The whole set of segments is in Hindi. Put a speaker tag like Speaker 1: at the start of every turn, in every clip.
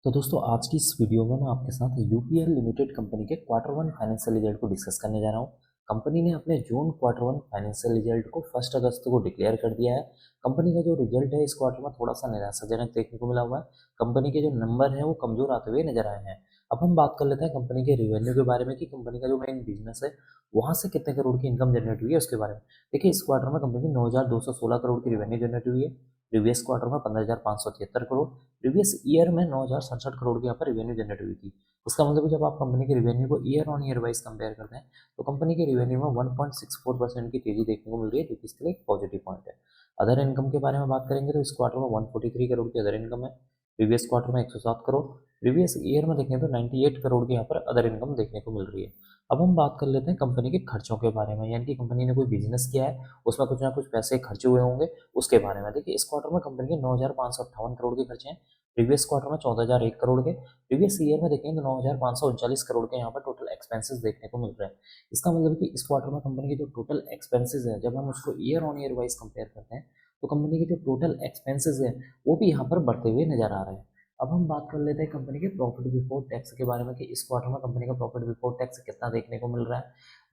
Speaker 1: तो दोस्तों आज की इस वीडियो में मैं आपके साथ यूपीएल लिमिटेड कंपनी के क्वार्टर वन फाइनेंशियल रिजल्ट को डिस्कस करने जा रहा हूँ। कंपनी ने अपने जून क्वार्टर वन फाइनेंशियल रिजल्ट को 1 अगस्त को डिक्लेयर कर दिया है। कंपनी का जो रिजल्ट है इस क्वार्टर में थोड़ा सा निराशाजनक देखने को मिला हुआ है। कंपनी के जो नंबर है वो कमजोर आते हुए नजर आए हैं। अब हम बात कर लेते हैं कंपनी के रिवेन्यू के बारे में कि कंपनी का जो मेन बिजनेस है वहाँ से कितने करोड़ की इनकम जनरेट हुई है उसके बारे में। देखिए इस क्वार्टर में कंपनी की 9,216 करोड़ की रिवेन्यू जनरेट हुई है। प्रीवियस क्वार्टर में 15,573 करोड़, प्रीवियस ईयर में 9,067 करोड़ की यहाँ पर रिवेन्यू जनरेट हुई थी। इसका मतलब जब आप कंपनी की रिवेन्यू को year on year wise compare करते हैं तो कंपनी की रिवेन्यू में 1.64% की तेजी देखने को मिल रही है, जो कि इसके लिए एक पॉजिटिव पॉइंट है। अदर इनकम के बारे में बात करेंगे तो इस क्वार्टर में 143 करोड़ की अदर इनकम है। प्रीवियस क्वार्टर में 107 करोड़, प्रीवियस ईयर में देखें तो 98 करोड़ की यहाँ पर अदर इनकम देखने को मिल रही है। अब हम बात कर लेते हैं कंपनी के खर्चों के बारे में, यानी कि कंपनी ने कोई बिजनेस किया है उसमें कुछ ना कुछ पैसे खर्चे हुए होंगे उसके बारे में। देखिए इस क्वार्टर में कंपनी के 9,558 करोड़ के खर्चे हैं। प्रीवियस क्वार्टर में 14,001 करोड़ के, प्रीवियस ईयर में देखेंगे तो 9,539 करोड़ के यहाँ पर टोटल एक्सपेंसेस देखने को मिल रहे हैं। इसका मतलब कि इस क्वार्टर में कंपनी के जो टोटल एक्सपेंसेस है जब हम उसको year on year wise compare करते हैं तो कंपनी के जो टोटल एक्सपेंसेस है वो भी यहाँ पर बढ़ते हुए नजर आ रहे हैं। अब हम बात कर लेते हैं कंपनी के प्रॉफिट बिफोर टैक्स के बारे में कि इस क्वार्टर में कंपनी का प्रॉफिट बिफोर टैक्स कितना देखने को मिल रहा है।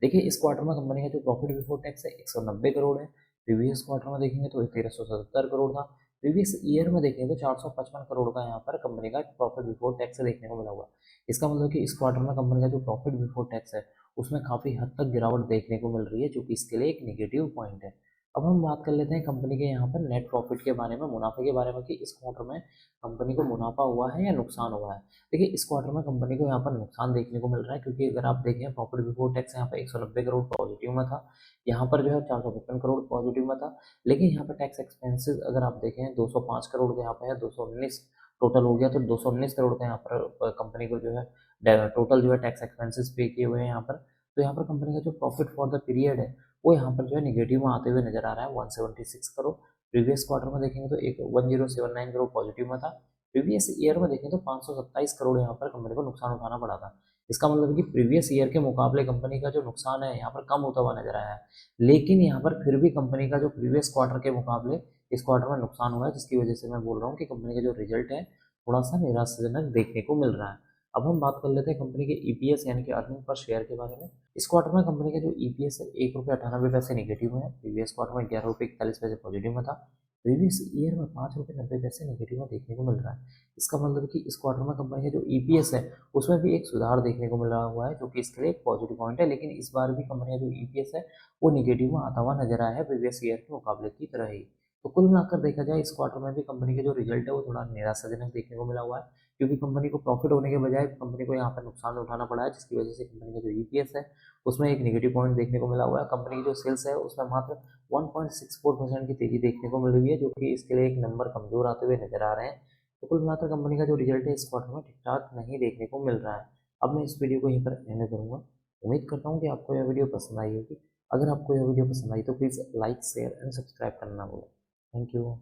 Speaker 1: देखिए इस क्वार्टर में कंपनी का जो प्रॉफिट बिफोर टैक्स है 190 करोड़ है। प्रीवियस क्वार्टर में देखेंगे तो 1377 करोड़ था। प्रीवियस ईयर में देखेंगे तो 455 करोड़ का यहाँ पर कंपनी का प्रॉफिट बिफोर टैक्स देखने को मिला हुआ। इसका मतलब कि इस क्वार्टर में कंपनी का जो प्रॉफिट बिफोर टैक्स है उसमें काफ़ी हद तक गिरावट देखने को मिल रही है, जो कि इसके लिए एक निगेटिव पॉइंट है। अब हम बात कर लेते हैं कंपनी के यहाँ पर नेट प्रॉफिट के बारे में, मुनाफे के बारे में कि इस क्वार्टर में कंपनी को मुनाफा हुआ है या नुकसान हुआ है। देखिए इस क्वार्टर में कंपनी को यहाँ पर नुकसान देखने को मिल रहा है, क्योंकि अगर आप देखें प्रॉफिट बिफोर टैक्स यहाँ पर 190 करोड़ पॉजिटिव में था, यहाँ पर जो है 455 करोड़ पॉजिटिव में था। लेकिन यहाँ पर टैक्स एक्सपेंसेस अगर आप देखें 205 करोड़ के यहाँ पे है, 219 टोटल हो गया, तो 219 करोड़ का यहाँ पर कंपनी को जो है टोटल जो है टैक्स एक्सपेंसेस पे किए हुए हैं यहाँ पर। तो यहाँ पर कंपनी का जो प्रॉफिट फॉर द पीरियड है वो यहाँ पर जो है निगेटिव में आते हुए नजर आ रहा है, 176 करोड़। प्रीवियस क्वार्टर में देखेंगे तो एक 1079 करोड़ पॉजिटिव में था। प्रीवियस ईयर में देखें तो 527 करोड़ यहाँ पर कंपनी को नुकसान उठाना पड़ा था। इसका मतलब है कि प्रीवियस ईयर के मुकाबले कंपनी का जो नुकसान है यहाँ पर कम होता हुआ नजर आया है। लेकिन यहाँ पर फिर भी कंपनी का जो प्रीवियस क्वार्टर के मुकाबले इस क्वार्टर में नुकसान हुआ है, जिसकी वजह से मैं बोल रहा हूँ कि कंपनी का जो रिजल्ट है थोड़ा सा निराशाजनक देखने को मिल रहा है। अब हम बात कर लेते हैं कंपनी के ईपीएस यानी कि अर्निंग पर शेयर के बारे में। इस क्वार्टर में कंपनी का जो ईपीएस है 1 रुपये 98 पैसे निगेटिव में है। प्रीवियस क्वार्टर में 11 रुपये 41 पैसे पॉजिटिव में था। प्रीवियस ईयर में 5 रुपये 90 पैसे निगेटिव में देखने को मिल रहा है। इसका मतलब कि इस क्वार्टर में कंपनी का जो ईपीएस है उसमें भी एक सुधार देखने को मिल रहा हुआ है, जो कि इसके लिए एक पॉजिटिव पॉइंट है। लेकिन इस बार भी कंपनी का जो ईपीएस है वो निगेटिव में आता हुआ नजर आया है, प्रीवियस ईयर के मुकाबले की तरह ही। तो कुल मिलाकर देखा जाए इस क्वार्टर में भी कंपनी का जो रिजल्ट है वो थोड़ा निराशाजनक देखने को मिला हुआ है, क्योंकि कंपनी को प्रॉफिट होने के बजाय कंपनी को यहाँ पर नुकसान उठाना पड़ा है, जिसकी वजह से कंपनी का जो ईपीएस है उसमें एक नेगेटिव पॉइंट देखने को मिला हुआ है। कंपनी की जो सेल्स है उसमें मात्र 1.64% की तेजी देखने को मिल रही है, जो कि इसके लिए एक नंबर कमजोर आते हुए नजर आ रहे हैं। तो कुल मिलाकर कंपनी का जो रिजल्ट है इस क्वार्टर में ठीक ठाक नहीं देखने को मिल रहा है। अब मैं इस वीडियो को यहीं पर एंड करूँगा। उम्मीद करता हूँ कि आपको यह वीडियो पसंद आई होगी। अगर आपको यह वीडियो पसंद आई तो please like share and subscribe करना ना भूलें। Thank you.